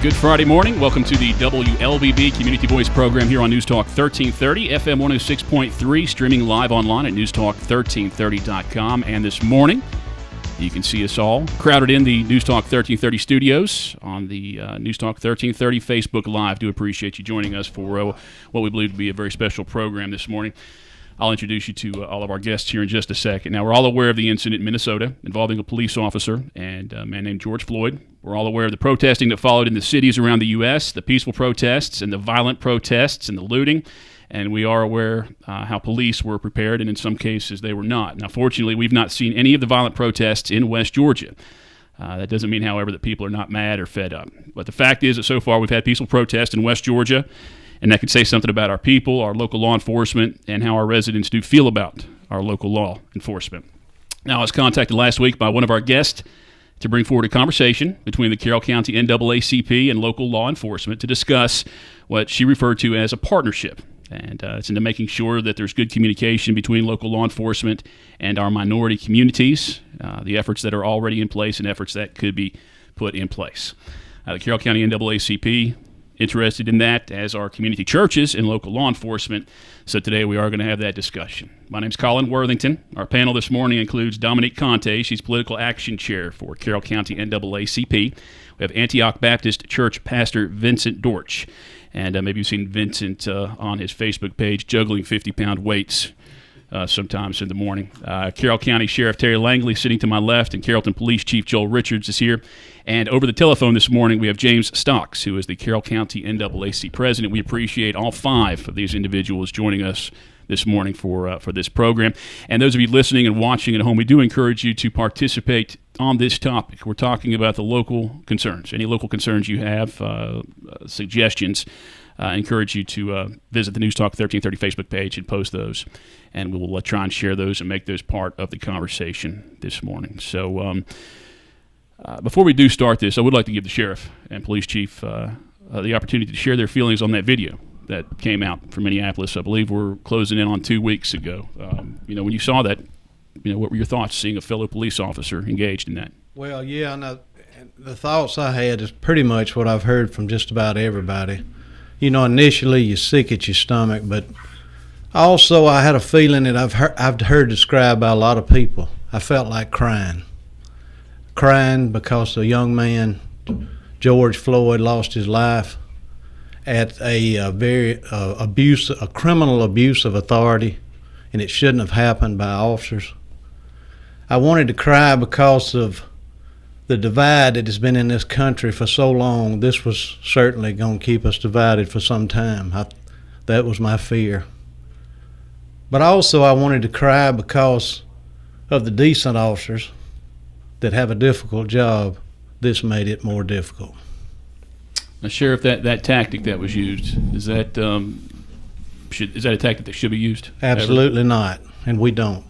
Good Friday morning. Welcome to the WLBB Community Voice program here on News Talk 1330, FM 106.3, streaming live online at newstalk1330.com. And this morning, you can see us all crowded in the News Talk 1330 studios on the News Talk 1330 Facebook Live. Do appreciate you joining us for what we believe to be a very special program this morning. I'll introduce you to all of our guests here in just a second. Now, we're all aware of the incident in Minnesota involving a police officer and a man named George Floyd. We're all aware of the protesting that followed in the cities around the U.S., the peaceful protests and the violent protests and the looting. And we are aware how police were prepared, and in some cases they were not. Now, fortunately, we've not seen any of the violent protests in West Georgia. That doesn't mean, however, that people are not mad or fed up. But the fact is that so far we've had peaceful protests in West Georgia, and that could say something about our people, our local law enforcement, and how our residents do feel about our local law enforcement. Now, I was contacted last week by one of our guests to bring forward a conversation between the Carroll County NAACP and local law enforcement to discuss what she referred to as a partnership. And it's into making sure that there's good communication between local law enforcement and our minority communities, the efforts that are already in place and efforts that could be put in place. The Carroll County NAACP interested in that, as are community churches and local law enforcement. So today we are going to have that discussion. My name's Colin Worthington. Our panel this morning includes Dominique Conteh. She's Political Action Chair for Carroll County NAACP. We have Antioch Baptist Church Pastor Vincent Dortch. And maybe you've seen Vincent on his Facebook page juggling 50-pound weights sometimes in the morning. Carroll County Sheriff Terry Langley sitting to my left, and Carrollton Police Chief Joel Richards is here. And over the telephone this morning, we have James Stocks, who is the Carroll County NAACP president. We appreciate all five of these individuals joining us this morning for this program. And those of you listening and watching at home, we do encourage you to participate on this topic. We're talking about the local concerns. Any local concerns you have, suggestions, I encourage you to visit the News Talk 1330 Facebook page and post those. And we will try and share those and make those part of the conversation this morning. So before we do start this, I would like to give the sheriff and police chief the opportunity to share their feelings on that video that came out from Minneapolis. I believe we're closing in on 2 weeks ago. When you saw that, what were your thoughts seeing a fellow police officer engaged in that? Well, yeah, and the thoughts I had is pretty much what I've heard from just about everybody. Initially you're sick at your stomach, but also I had a feeling that I've heard described by a lot of people. I felt like crying because a young man, George Floyd, lost his life at a very criminal abuse of authority, and it shouldn't have happened by officers. I wanted to cry because of the divide that has been in this country for so long. This was certainly going to keep us divided for some time. That was my fear. But also I wanted to cry because of the decent officers that have a difficult job. This made it more difficult. Now, Sheriff, that tactic that was used, is that a tactic that should be used? Absolutely not, and we don't.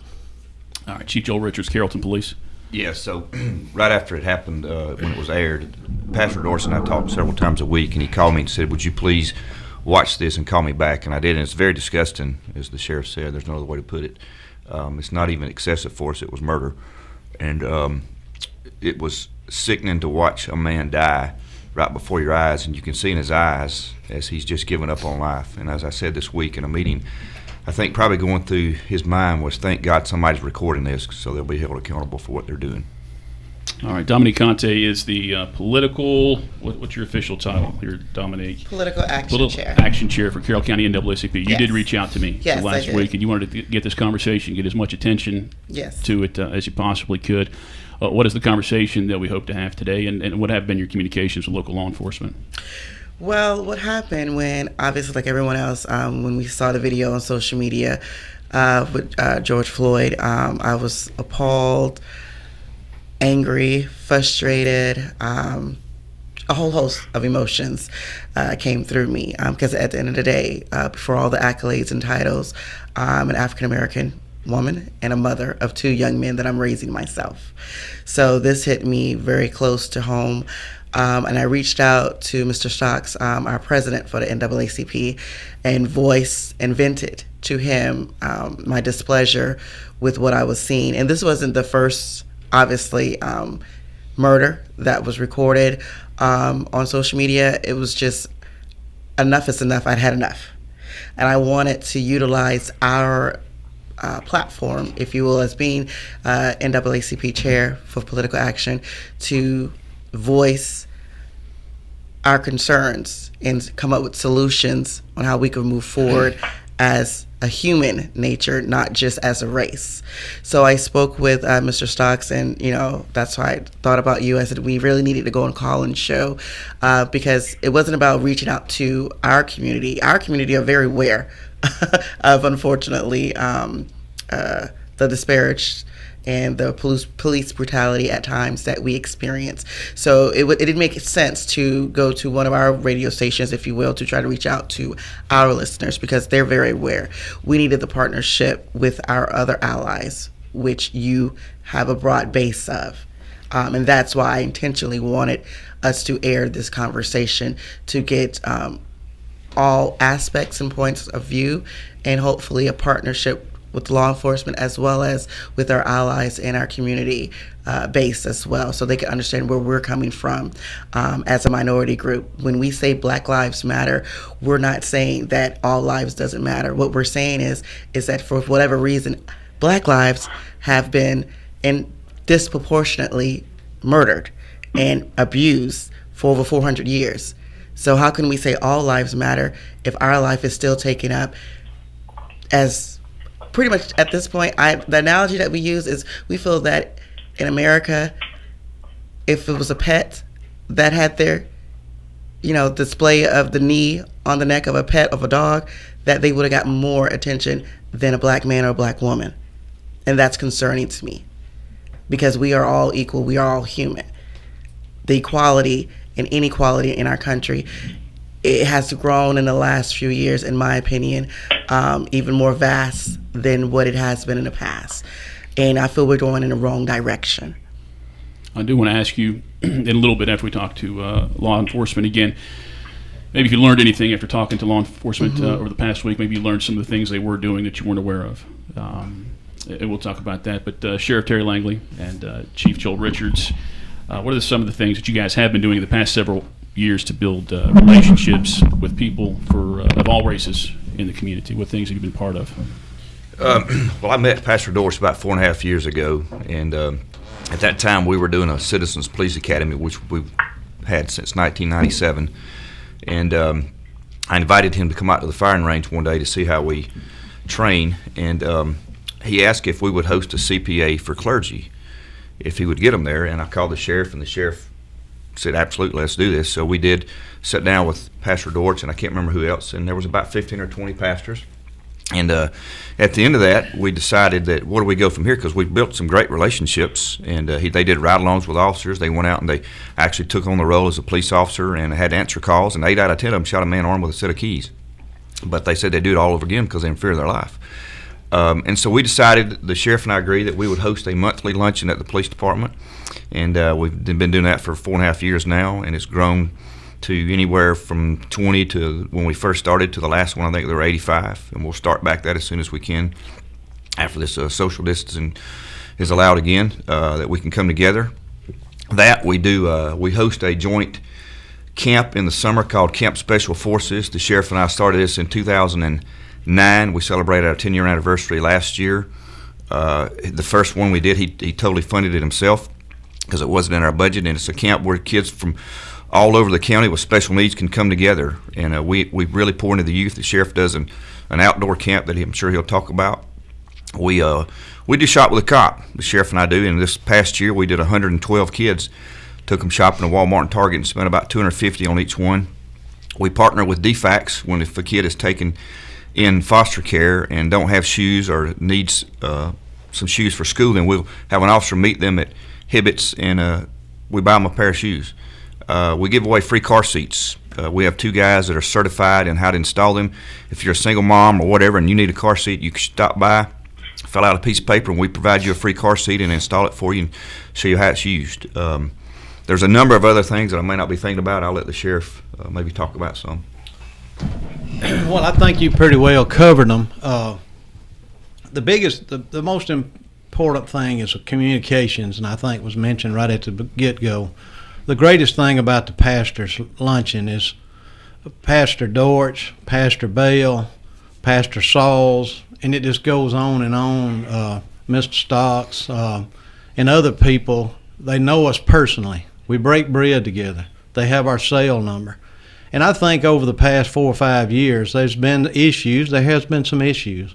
All right, Chief Joel Richards, Carrollton Police. Yeah, so right after it happened, when it was aired, Pastor Dortch and I talked several times a week, and he called me and said, would you please watch this and call me back? And I did, and it's very disgusting, as the sheriff said. There's no other way to put it. It's not even excessive force. It was murder. And it was sickening to watch a man die right before your eyes, and you can see in his eyes as he's just given up on life. And as I said this week in a meeting, I think probably going through his mind was, thank God somebody's recording this so they'll be held accountable for what they're doing. All right, Dominique Conteh is the political, what's your official title here, Dominique? Political Chair. Action Chair for Carroll County NAACP. You did reach out to me last week, and you wanted to get this conversation, get as much attention to it as you possibly could. What is the conversation that we hope to have today, and what have been your communications with local law enforcement? Well, what happened when, obviously like everyone else, when we saw the video on social media with George Floyd, I was appalled, angry, frustrated, a whole host of emotions came through me because at the end of the day, for all the accolades and titles, I'm an African-American woman and a mother of 2 young men that I'm raising myself. So this hit me very close to home. And I reached out to Mr. Stocks, our president for the NAACP, and vented to him my displeasure with what I was seeing. And this wasn't the first, obviously, murder that was recorded on social media. It was just enough is enough. I'd had enough. And I wanted to utilize our platform, if you will, as being NAACP chair for political action, to voice our concerns and come up with solutions on how we could move forward as a human nature, not just as a race. So I spoke with Mr. Stocks, and that's why I thought about you. I said we really needed to go and call and show, because it wasn't about reaching out to our community. Our community are very aware of, unfortunately, the disparaged and the police brutality at times that we experience. So it didn't make sense to go to one of our radio stations, if you will, to try to reach out to our listeners, because they're very aware. We needed the partnership with our other allies, which you have a broad base of. And that's why I intentionally wanted us to air this conversation, to get all aspects and points of view, and hopefully a partnership with law enforcement as well as with our allies in our community base as well, so they can understand where we're coming from as a minority group. When we say Black Lives Matter, we're not saying that all lives doesn't matter. What we're saying is that for whatever reason, Black lives have been disproportionately murdered and abused for over 400 years. So how can we say all lives matter if our life is still taken up as pretty much at this point? The analogy that we use is we feel that in America, if it was a pet that had their, display of the knee on the neck of a pet of a dog, that they would have gotten more attention than a Black man or a Black woman. And that's concerning to me, because we are all equal. We are all human. The equality and inequality in our country, it has grown in the last few years, in my opinion, even more vast than what it has been in the past. And I feel we're going in the wrong direction. I do want to ask you in a little bit after we talk to law enforcement again, maybe if you learned anything after talking to law enforcement over the past week, maybe you learned some of the things they were doing that you weren't aware of. And we'll talk about that. But Sheriff Terry Langley and Chief Joel Richards, what are some of the things that you guys have been doing in the past several years to build relationships with people of all races in the community? What things have you been part of? Well, I met Pastor Dortch about 4.5 years ago, and at that time we were doing a Citizens Police Academy, which we've had since 1997, and I invited him to come out to the firing range one day to see how we train, and he asked if we would host a CPA for clergy, if he would get them there, and I called the sheriff, and the sheriff said, absolutely, let's do this. So we did sit down with Pastor Dortch, and I can't remember who else, and there was about 15 or 20 pastors. And at the end of that, we decided that where do we go from here? Because we built some great relationships, and they did ride-alongs with officers. They went out and they actually took on the role as a police officer and had to answer calls, and 8 out of 10 of them shot a man armed with a set of keys. But they said they'd do it all over again because they're in fear of their life. And so we decided, the sheriff and I agreed, that we would host a monthly luncheon at the police department. And we've been doing that for 4.5 years now, and it's grown to anywhere from 20 to when we first started to the last one, I think there were 85. And we'll start back that as soon as we can after this social distancing is allowed again, that we can come together. That we do, we host a joint camp in the summer called Camp Special Forces. The sheriff and I started this in 2009. We celebrated our 10-year anniversary last year. The first one we did, he totally funded it himself because it wasn't in our budget, and it's a camp where kids from all over the county with special needs can come together, and we really pour into the youth. The sheriff does an outdoor camp that I'm sure he'll talk about. We do Shop with a Cop, the sheriff and I do, and this past year we did 112 kids, took them shopping at Walmart and Target and spent about $250 on each one. We partner with DFACS if a kid is taken in foster care and don't have shoes or needs some shoes for school, then we'll have an officer meet them at Hibbett's, and we buy them a pair of shoes. We give away free car seats. We have 2 guys that are certified in how to install them. If you're a single mom or whatever and you need a car seat, you can stop by, fill out a piece of paper, and we provide you a free car seat and install it for you and show you how it's used. There's a number of other things that I may not be thinking about. I'll let the sheriff maybe talk about some. Well, I think you pretty well covered them. The most important important thing is communications, and I think was mentioned right at the get-go. The greatest thing about the pastor's luncheon is Pastor Dortch, Pastor Bell, Pastor Sauls, and it just goes on and on. Mr. Stocks and other people, they know us personally. We break bread together. They have our cell number. And I think over the past 4 or 5 years, there's been issues. There has been some issues.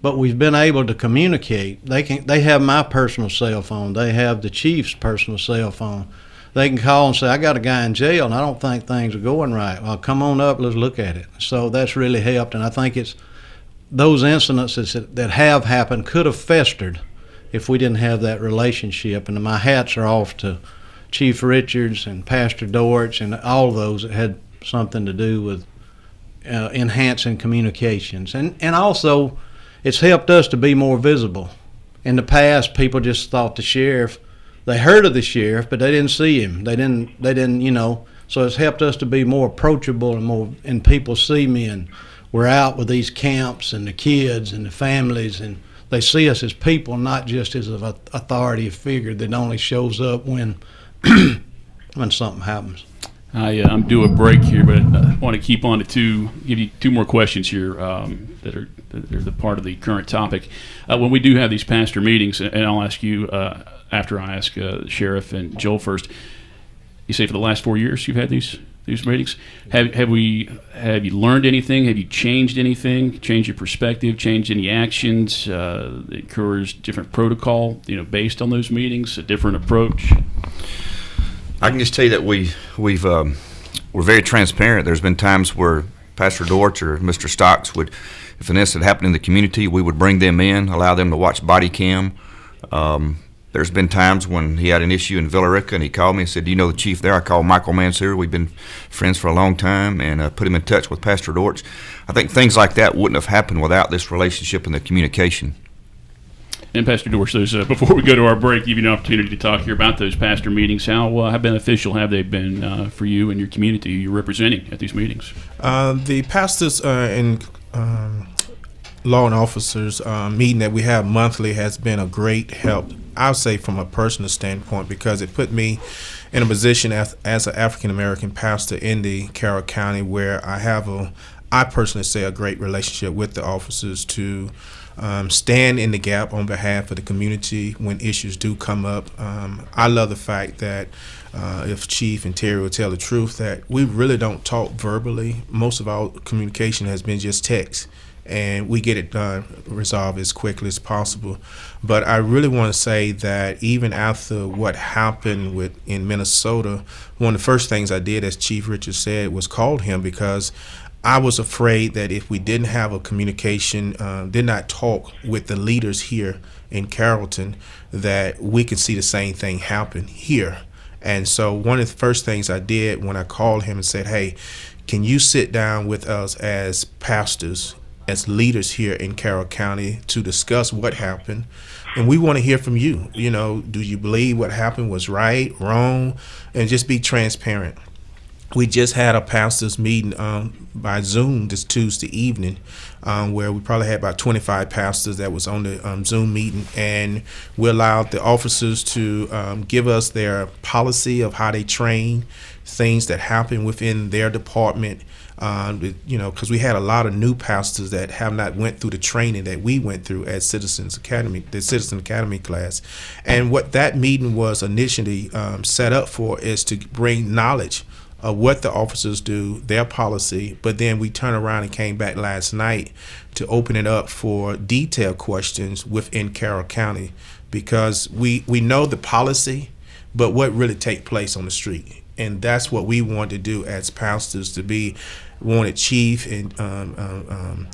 But we've been able to communicate. They have my personal cell phone. They have the chief's personal cell phone. They can call and say, I got a guy in jail, and I don't think things are going right. Well, come on up, let's look at it. So that's really helped, and I think it's those incidents that have happened could have festered if we didn't have that relationship. And my hats are off to Chief Richards and Pastor Dortch and all those that had something to do with enhancing communications. And also, it's helped us to be more visible. In the past, people just thought the sheriff, they heard of the sheriff, but they didn't see him. They didn't, so it's helped us to be more approachable and people see me, and we're out with these camps and the kids and the families, and they see us as people, not just as an authority figure that only shows up when something happens. I'm due a break here, but I want to keep on to give you two more questions here that are the part of the current topic. When we do have these pastor meetings, and I'll ask you after I ask Sheriff and Joel first. You say for the last 4 years you've had these meetings. Have you learned anything? Have you changed anything? Changed your perspective? Changed any actions? That encouraged different protocol? Based on those meetings, a different approach. I can just tell you that we're very transparent. There's been times where Pastor Dortch or Mr. Stocks would, if an incident happened in the community, we would bring them in, allow them to watch body cam. There's been times when he had an issue in Villarica and he called me and said, do you know the chief there? I called Michael Mansur. We've been friends for a long time, and put him in touch with Pastor Dortch. I think things like that wouldn't have happened without this relationship and the communication. And Pastor Dortch, before we go to our break, give you an opportunity to talk here about those pastor meetings. How beneficial have they been for you and your community you're representing at these meetings? The pastors and law and officers meeting that we have monthly has been a great help, I'll say, from a personal standpoint, because it put me in a position as an African-American pastor in the Carroll County where I personally say a great relationship with the officers to stand in the gap on behalf of the community when issues do come up. I love the fact that if Chief and Terry will tell the truth, that we really don't talk verbally. Most of our communication has been just text, and we get it resolved as quickly as possible. But I really want to say that even after what happened in Minnesota, one of the first things I did, as Chief Richard said, was called him, because I was afraid that if we didn't have a communication, did not talk with the leaders here in Carrollton, that we could see the same thing happen here. And so one of the first things I did when I called him and said, hey, can you sit down with us as pastors, as leaders here in Carroll County, to discuss what happened? And we want to hear from you. Do you believe what happened was right, wrong, and just be transparent. We just had a pastors meeting by Zoom this Tuesday evening, where we probably had about 25 pastors that was on the Zoom meeting, and we allowed the officers to give us their policy of how they train, things that happen within their department. Because we had a lot of new pastors that have not went through the training that we went through at Citizens Academy, the Citizen Academy class. And what that meeting was initially set up for is to bring knowledge of what the officers do, their policy, but then we turned around and came back last night to open it up for detailed questions within Carroll County, because we know the policy, but what really take place on the street. And that's what we want to do as pastors, wanted Chief and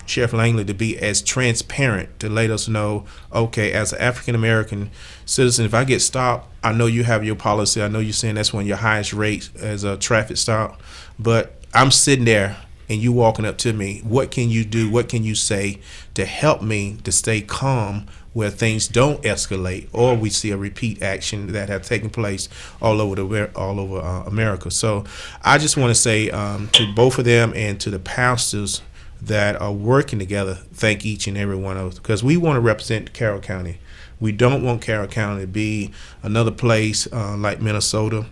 Sheriff Langley to be as transparent, to let us know, okay, as an African-American citizen, if I get stopped, I know you have your policy. I know you're saying that's one of your highest rates as a traffic stop, but I'm sitting there and you walking up to me. What can you do? What can you say to help me to stay calm where things don't escalate, or we see a repeat action that have taken place all over America? So I just want to say to both of them and to the pastors, that are working together thank each and every one of us, because we want to represent Carroll County. We don't want Carroll County to be another place like Minnesota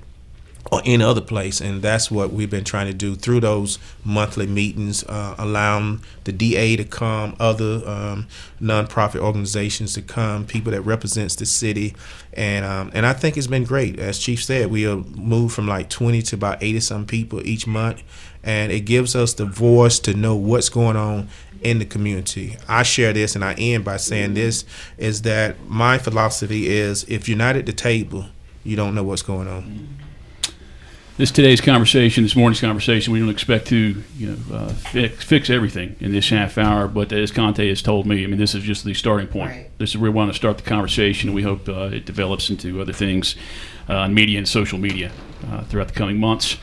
or any other place, and that's what we've been trying to do through those monthly meetings, allowing the DA to come, other nonprofit organizations to come, people that represents the city, and I think it's been great. As Chief said, we have moved from like 20 to about 80-some people each month, and it gives us the voice to know what's going on in the community. I share this, and I end by saying this, is that my philosophy is if you're not at the table, you don't know what's going on. This morning's conversation, we don't expect to, fix everything in this half hour. But as Conteh has told me, I mean, this is just the starting point. Right. This is where we want to start the conversation, and we hope it develops into other things on media and social media throughout the coming months.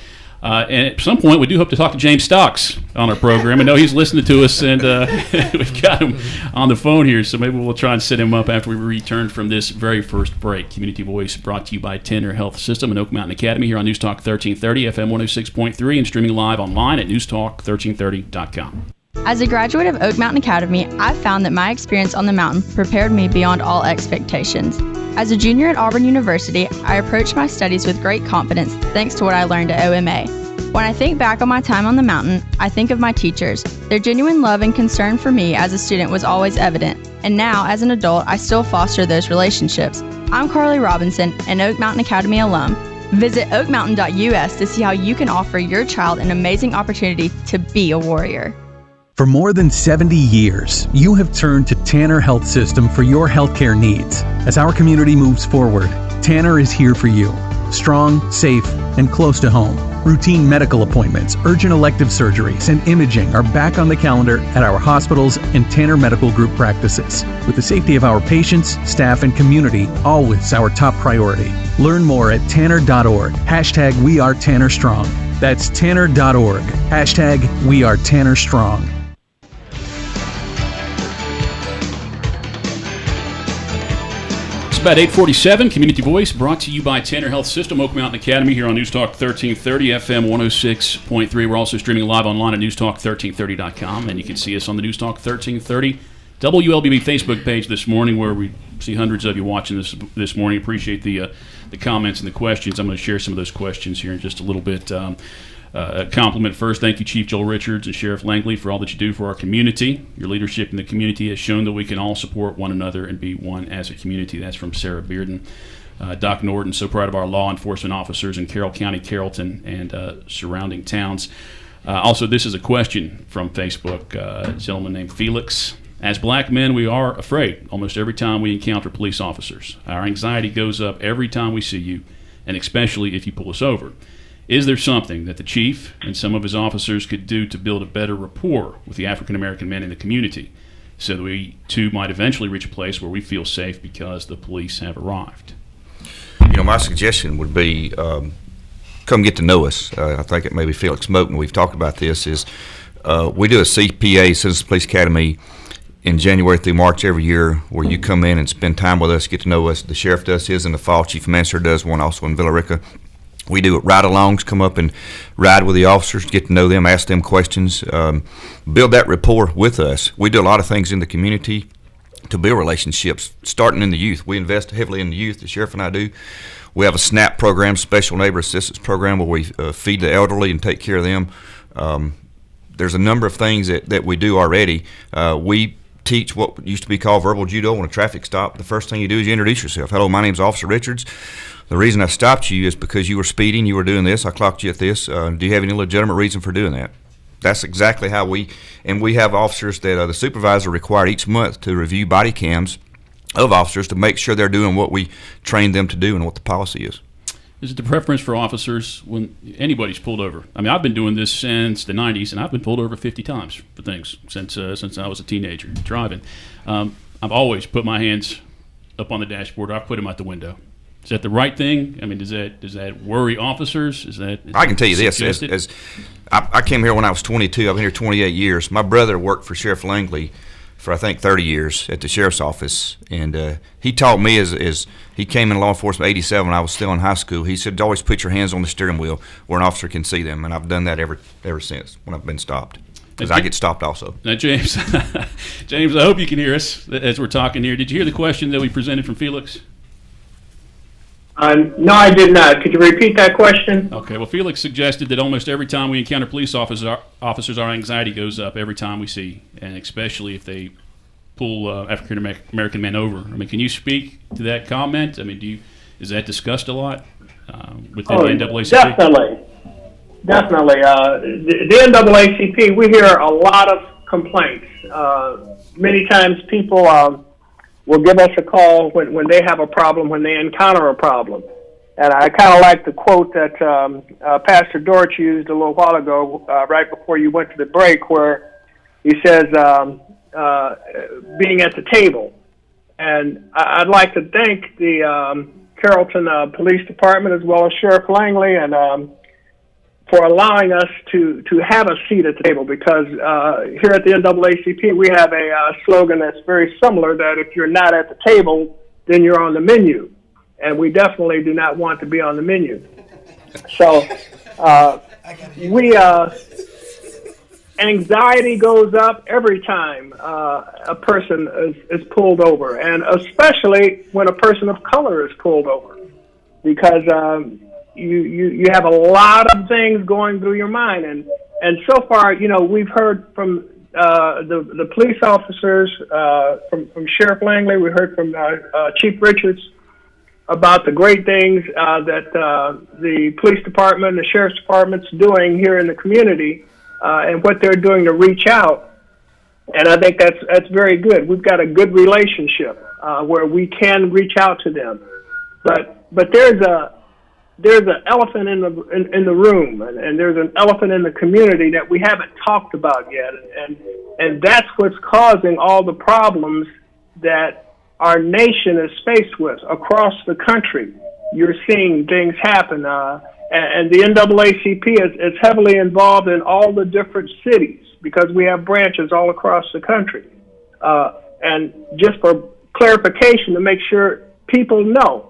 And at some point, we do hope to talk to James Stocks on our program. I know he's listening to us, and we've got him on the phone here, so maybe we'll try and set him up after we return from this very first break. Community Voice brought to you by Tanner Health System and Oak Mountain Academy here on News Talk 1330, FM 106.3, and streaming live online at newstalk1330.com. As a graduate of Oak Mountain Academy, I found that my experience on the mountain prepared me beyond all expectations. As a junior at Auburn University, I approached my studies with great confidence thanks to what I learned at OMA. When I think back on my time on the mountain, I think of my teachers. Their genuine love and concern for me as a student was always evident, and now, as an adult, I still foster those relationships. I'm Carly Robinson, an Oak Mountain Academy alum. Visit oakmountain.us to see how you can offer your child an amazing opportunity to be a warrior. For more than 70 years, you have turned to Tanner Health System for your healthcare needs. As our community moves forward, Tanner is here for you. Strong, safe, and close to home. Routine medical appointments, urgent elective surgeries, and imaging are back on the calendar at our hospitals and Tanner Medical Group practices. With the safety of our patients, staff, and community always our top priority. Learn more at tanner.org. #WeAreTannerStrong. That's tanner.org. #WeAreTannerStrong. About 8:47, Community Voice brought to you by Tanner Health System, Oak Mountain Academy here on News Talk 1330, FM 106.3. We're also streaming live online at newstalk1330.com, and you can see us on the News Talk 1330 WLBB Facebook page this morning, where we see hundreds of you watching this morning. Appreciate the comments and the questions. I'm going to share some of those questions here in just a little bit. A compliment first. Thank you, Chief Joel Richards and Sheriff Langley, for all that you do for our community. Your leadership in the community has shown that we can all support one another and be one as a community. That's from Sarah Bearden. Doc Norton, so proud of our law enforcement officers in Carroll County, Carrollton, and surrounding towns. Also, this is a question from Facebook. A gentleman named Felix. As black men, we are afraid almost every time we encounter police officers. Our anxiety goes up every time we see you, and especially if you pull us over. Is there something that the chief and some of his officers could do to build a better rapport with the African-American men in the community so that we, too, might eventually reach a place where we feel safe because the police have arrived? My suggestion would be come get to know us. I think it may be Felix Moten. We've talked about this. We do a CPA, Citizens Police Academy, in January through March every year, where you come in and spend time with us, get to know us. The sheriff does his in the fall. Chief Mansur does one also in Villa Rica. We do it ride-alongs, come up and ride with the officers, get to know them, ask them questions, build that rapport with us. We do a lot of things in the community to build relationships, starting in the youth. We invest heavily in the youth, the sheriff and I do. We have a SNAP program, Special Neighbor Assistance Program, where we feed the elderly and take care of them. There's a number of things that we do already. We teach what used to be called verbal judo on a traffic stop. The first thing you do is you introduce yourself. Hello, my name's Officer Richards. The reason I stopped you is because you were speeding, you were doing this, I clocked you at this. Do you have any legitimate reason for doing that? That's exactly how we have officers that the supervisor required each month to review body cams of officers to make sure they're doing what we trained them to do and what the policy is. Is it the preference for officers when anybody's pulled over? I mean, I've been doing this since the 90s, and I've been pulled over 50 times for things since I was a teenager driving. I've always put my hands up on the dashboard. I've put them out the window. Is that the right thing? I mean, does that worry officers? I can tell you this. As I came here when I was 22. I've been here 28 years. My brother worked for Sheriff Langley for, I think, 30 years at the sheriff's office. And he taught me as he came in law enforcement in 87 when I was still in high school. He said, always put your hands on the steering wheel where an officer can see them. And I've done that ever since when I've been stopped. because I get stopped also. Now, James, James, I hope you can hear us as we're talking here. Did you hear the question that we presented from Felix? No, I did not. Could you repeat that question? Okay. Well, Felix suggested that almost every time we encounter police officers, our anxiety goes up every time we see, and especially if they pull African American men over. I mean, can you speak to that comment? I mean, is that discussed a lot within the NAACP? Definitely. The NAACP, we hear a lot of complaints. Many times people will give us a call when they have a problem, when they encounter a problem. And I kind of like the quote that Pastor Dortch used a little while ago, right before you went to the break, where he says, being at the table. And I'd like to thank the Carrollton Police Department as well as Sheriff Langley and for allowing us to have a seat at the table, because here at the NAACP we have a slogan that's very similar, that if you're not at the table, then you're on the menu. And we definitely do not want to be on the menu. So anxiety goes up every time a person is pulled over, and especially when a person of color is pulled over, because you have a lot of things going through your mind, and so far, we've heard from the police officers, from Sheriff Langley, we heard from Chief Richards about the great things that the police department, the sheriff's department's doing here in the community, and what they're doing to reach out. And I think that's very good. We've got a good relationship where we can reach out to them, but there's an elephant in the room, and there's an elephant in the community that we haven't talked about yet, and that's what's causing all the problems that our nation is faced with across the country. You're seeing things happen, and the NAACP is heavily involved in all the different cities, because we have branches all across the country. And just for clarification, to make sure people know,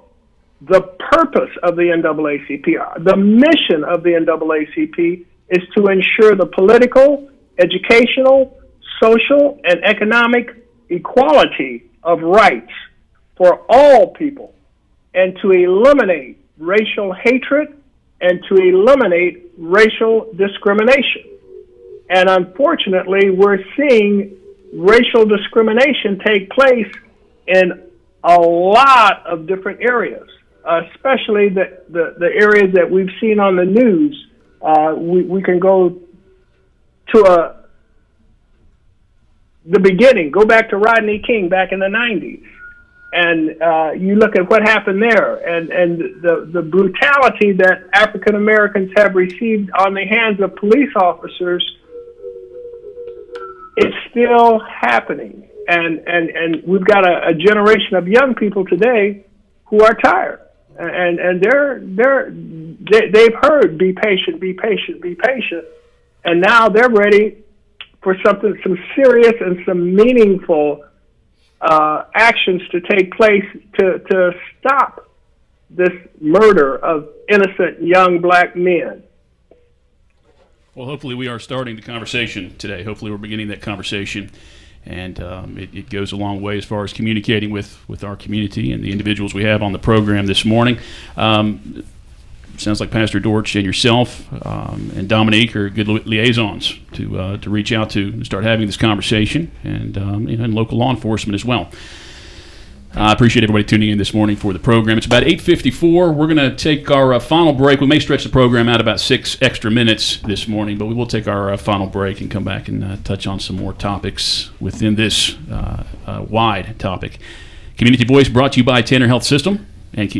the purpose of the NAACP, the mission of the NAACP, is to ensure the political, educational, social, and economic equality of rights for all people, and to eliminate racial hatred and to eliminate racial discrimination. And unfortunately, we're seeing racial discrimination take place in a lot of different areas, especially the areas that we've seen on the news. We can go to the beginning, go back to Rodney King back in the 90s. And you look at what happened there, and the brutality that African Americans have received on the hands of police officers, it's still happening. And we've got a generation of young people today who are tired, and they've heard be patient, be patient, be patient, and now they're ready for some serious and some meaningful actions to take place to stop this murder of innocent young black men. Well, hopefully we are starting the conversation today. Hopefully we're beginning that conversation, and it goes a long way as far as communicating with our community and the individuals we have on the program this morning. Sounds like Pastor Dortch and yourself and Dominique are good liaisons to reach out to and start having this conversation, and local law enforcement as well. I appreciate everybody tuning in this morning for the program. It's about 8:54. We're going to take our final break. We may stretch the program out about 6 extra minutes this morning, but we will take our final break and come back and touch on some more topics within this wide topic. Community Voice brought to you by Tanner Health System and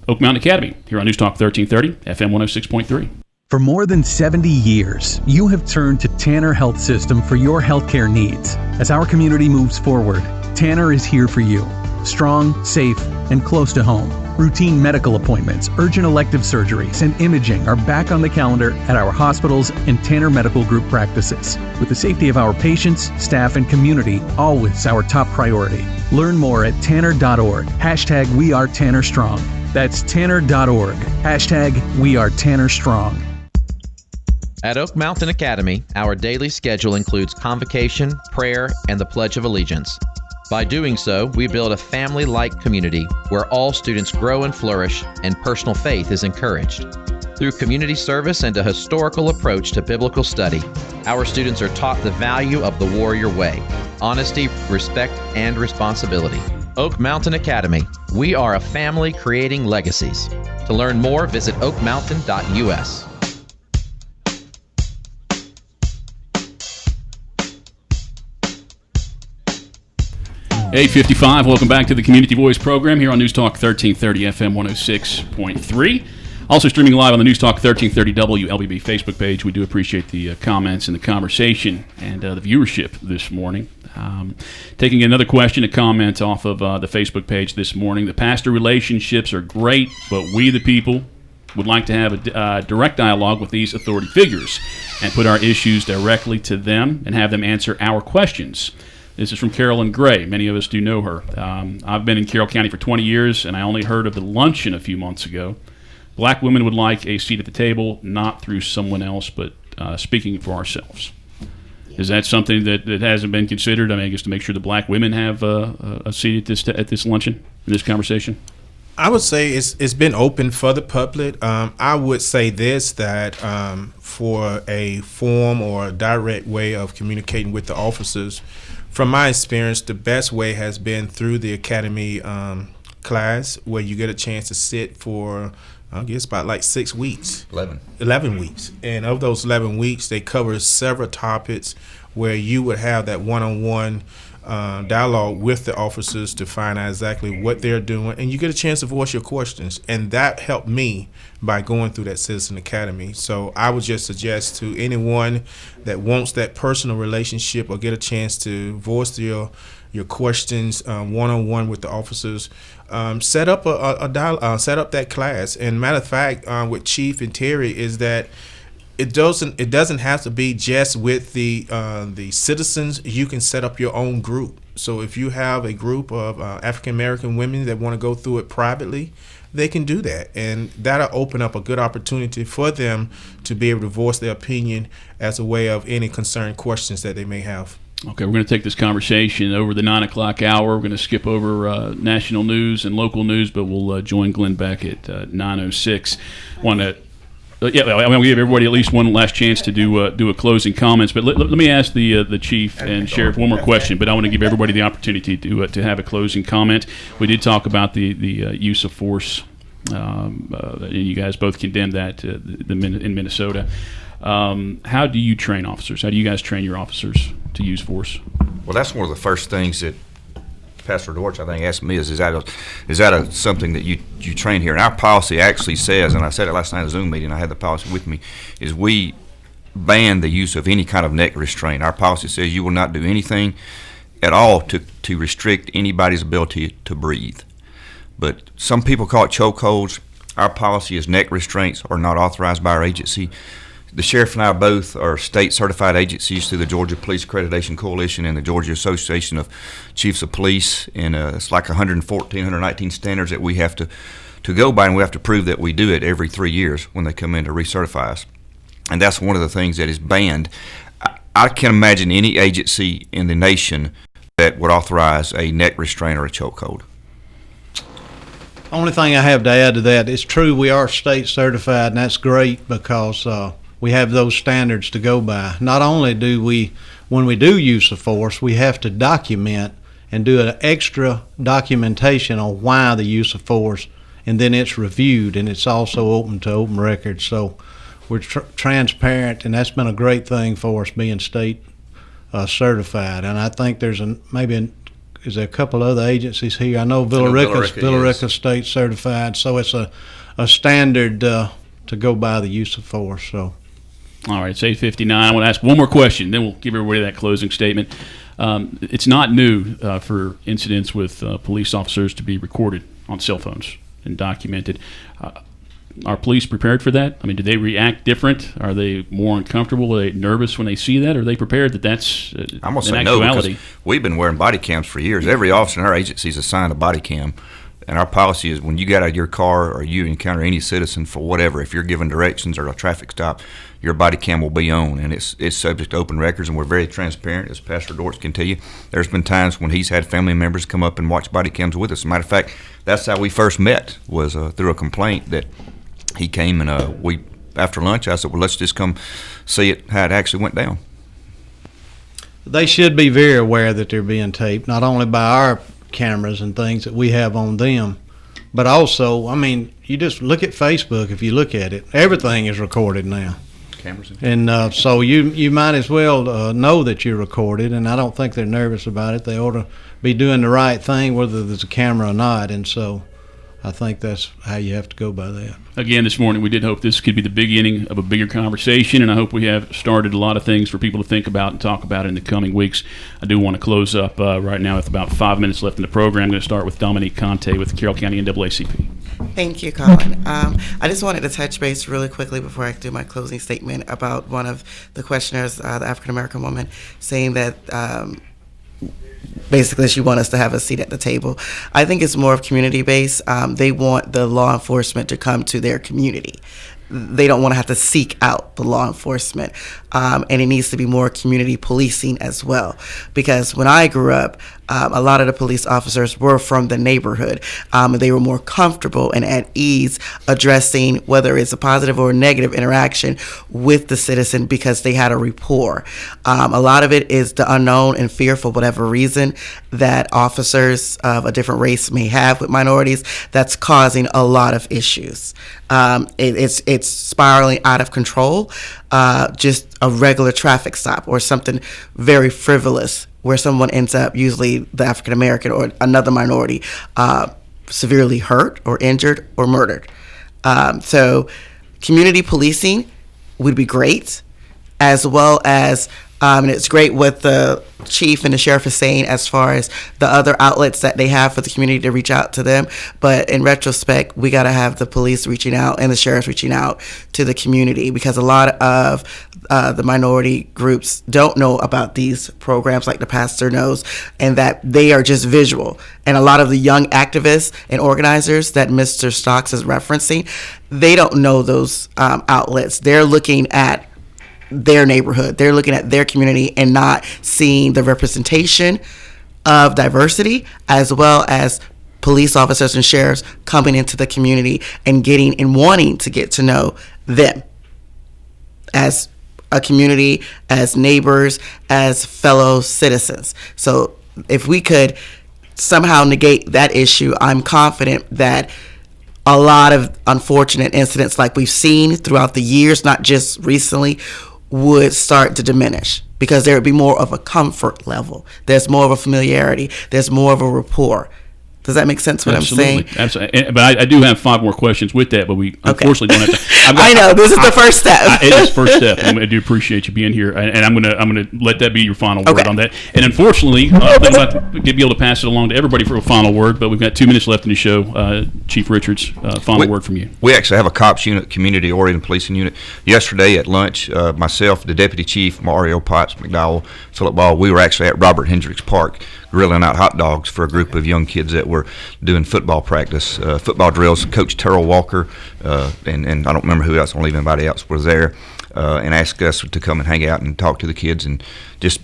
Oak Mountain Academy here on News Talk 1330, FM 106.3. For more than 70 years, you have turned to Tanner Health System for your healthcare needs. As our community moves forward, Tanner is here for you. Strong, safe, and close to home. Routine medical appointments, urgent elective surgeries, and imaging are back on the calendar at our hospitals and Tanner Medical Group practices. With the safety of our patients, staff, and community always our top priority. Learn more at tanner.org. # We Are Tanner Strong. That's tanner.org. # We Are Tanner Strong. At Oak Mountain Academy, our daily schedule includes convocation, prayer, and the Pledge of Allegiance. By doing so, we build a family-like community where all students grow and flourish and personal faith is encouraged. Through community service and a historical approach to biblical study, our students are taught the value of the warrior way, honesty, respect, and responsibility. Oak Mountain Academy. We are a family creating legacies. To learn more, visit oakmountain.us. 8:55. Welcome back to the Community Voice program here on News Talk 1330 FM 106.3. Also streaming live on the News Talk 1330 WLBB Facebook page. We do appreciate the comments and the conversation and the viewership this morning. Taking another question, a comment off of the Facebook page this morning. The pastor relationships are great, but we the people would like to have a direct dialogue with these authority figures and put our issues directly to them and have them answer our questions. This is from Carroll and Gray. Many of us do know her. I've been in Carroll County for 20 years, and I only heard of the luncheon a few months ago. Black women would like a seat at the table, not through someone else, but speaking for ourselves. Is that something that hasn't been considered? I mean, I guess to make sure the black women have a seat at this luncheon, in this conversation? I would say it's been open for the public. I would say this, that for a form or a direct way of communicating with the officers, from my experience, the best way has been through the academy class, where you get a chance to sit for, I guess, about like 6 weeks. 11 weeks. And of those 11 weeks, they cover several topics where you would have that one-on-one dialogue with the officers to find out exactly what they're doing, and you get a chance to voice your questions. And that helped me by going through that Citizen Academy. So I would just suggest to anyone that wants that personal relationship or get a chance to voice your questions one-on-one with the officers, set up set up that class. And matter of fact, with Chief and Terry, is that it doesn't have to be just with the citizens. You can set up your own group. So if you have a group of African American women that want to go through it privately, they can do that, and that'll open up a good opportunity for them to be able to voice their opinion as a way of any concerned questions that they may have. Okay, we're going to take this conversation over the 9 o'clock hour. We're going to skip over national news and local news, but we'll join Glenn back at 9:06. I want to give everybody at least one last chance to do a closing comments. But let me ask the chief and sheriff one more question. But I want to give everybody the opportunity to have a closing comment. We did talk about the use of force. You guys both condemned that in Minnesota. How do you train officers? How do you guys train your officers to use force? Well, that's one of the first things that Pastor Dortch, I think, asked me, is that something that you train here? And our policy actually says, and I said it last night at a Zoom meeting, I had the policy with me, is we ban the use of any kind of neck restraint. Our policy says you will not do anything at all to restrict anybody's ability to breathe. But some people call it chokeholds. Our policy is neck restraints are not authorized by our agency. The sheriff and I both are state-certified agencies through the Georgia Police Accreditation Coalition and the Georgia Association of Chiefs of Police, and it's like 114, 119 standards that we have to go by, and we have to prove that we do it every 3 years when they come in to recertify us. And that's one of the things that is banned. I can't imagine any agency in the nation that would authorize a neck restraint or a chokehold. Only thing I have to add to that, it's true we are state-certified, and that's great because we have those standards to go by. Not only do we, when we do use of force, we have to document and do an extra documentation on why the use of force, and then it's reviewed, and it's also open to open records. So we're transparent, and that's been a great thing for us being state certified. And I think there's is there a couple other agencies here? I know Villarica's state certified, so it's a standard to go by the use of force. So. All right, it's 8:59. I want to ask one more question, then we'll give everybody that closing statement. It's not new for incidents with police officers to be recorded on cell phones and documented. Are police prepared for that? I mean, do they react different? Are they more uncomfortable? Are they nervous when they see that? Or are they prepared that that's I'm going to say no, because we've been wearing body cams for years. Every officer in our agency is assigned a body cam And our policy is when you get out of your car or you encounter any citizen for whatever, if you're given directions or a traffic stop, your body cam will be on, and it's subject to open records, and we're very transparent, as Pastor Dortch can tell you. There's been times when he's had family members come up and watch body cams with us. As a matter of fact, that's how we first met, was through a complaint that he came, and we, after lunch, I said, well, let's just come see it, how it actually went down. They should be very aware that they're being taped, not only by our cameras and things that we have on them, but also, I mean, you just look at Facebook. If you look at it, everything is recorded now. And so you might as well know that you're recorded, and I don't think they're nervous about it. They ought to be doing the right thing, whether there's a camera or not, and so I think that's how you have to go by that. Again, this morning we did hope this could be the beginning of a bigger conversation, and I hope we have started a lot of things for people to think about and talk about in the coming weeks. I do want to close up right now with about 5 minutes left in the program. I'm going to start with Dominique Conteh with Carroll County NAACP. Thank you, Colin. I just wanted to touch base really quickly before I do my closing statement about one of the questioners, the African-American woman, saying that basically she wants us to have a seat at the table. I think it's more of community-based. They want the law enforcement to come to their community. They don't want to have to seek out the law enforcement. And it needs to be more community policing as well. Because when I grew up, a lot of the police officers were from the neighborhood. They were more comfortable and at ease addressing whether it's a positive or a negative interaction with the citizen because they had a rapport. A lot of it is the unknown and fear for whatever reason that officers of a different race may have with minorities that's causing a lot of issues. It's spiraling out of control. Just a regular traffic stop or something very frivolous where someone ends up, usually the African American or another minority, severely hurt or injured or murdered. So community policing would be great, as well as and it's great what the chief and the sheriff is saying as far as the other outlets that they have for the community to reach out to them. But in retrospect, we got to have the police reaching out and the sheriff reaching out to the community, because a lot of the minority groups don't know about these programs like the pastor knows, and that they are just visual. And a lot of the young activists and organizers that Mr. Stocks is referencing, they don't know those outlets. They're looking at their neighborhood, they're looking at their community and not seeing the representation of diversity, as well as police officers and sheriffs coming into the community and getting and wanting to get to know them as a community, as neighbors, as fellow citizens. So if we could somehow negate that issue, I'm confident that a lot of unfortunate incidents like we've seen throughout the years, not just recently, would start to diminish, because there would be more of a comfort level. There's more of a familiarity. There's more of a rapport. Does that make sense what Absolutely. I'm saying? Absolutely. But I do have 5 more questions with that, but we unfortunately don't have to. I know, this is the first step. It is first step. I do appreciate you being here, and I'm gonna let that be your final word on that. And unfortunately, I'm not going to be able to pass it along to everybody for a final word, but we've got 2 minutes left in the show. Chief Richards, final word from you. We actually have a COPS unit, community-oriented policing unit. Yesterday at lunch, myself, the deputy chief, Mario Potts, McDowell, Philip Ball, we were actually at Robert Hendricks Park grilling out hot dogs for a group of young kids that were doing football practice, football drills. Coach Terrell Walker and I don't remember who else, I don't believe anybody else was there, and asked us to come and hang out and talk to the kids, and just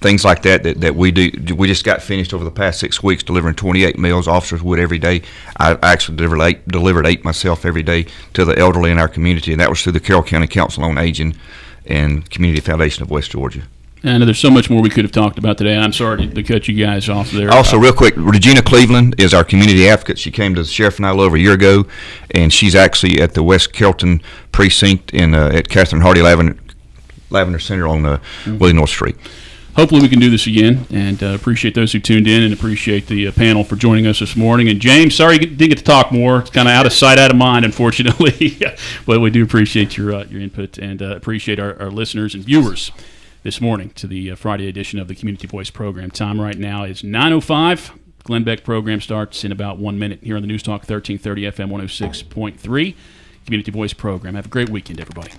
things like that we do. We just got finished over the past 6 weeks delivering 28 meals. Officers would every day. I actually delivered 8 myself every day to the elderly in our community, and that was through the Carroll County Council on Aging and Community Foundation of West Georgia. I know there's so much more we could have talked about today. I'm sorry to cut you guys off there. Also, real quick, Regina Cleveland is our community advocate. She came to the sheriff and I a little over a year ago, and she's actually at the West Carrollton precinct at Catherine Hardy Lavender Center on Willie North Street. Hopefully we can do this again, and appreciate those who tuned in, and appreciate the panel for joining us this morning. And James, sorry you didn't get to talk more. It's kind of out of sight, out of mind, unfortunately. But we do appreciate your input, and appreciate our listeners and viewers this morning to the Friday edition of the Community Voice program. Time right now is 9:05. Glenn Beck program starts in about 1 minute here on the News Talk 1330 FM 106.3 Community Voice program. Have a great weekend, everybody.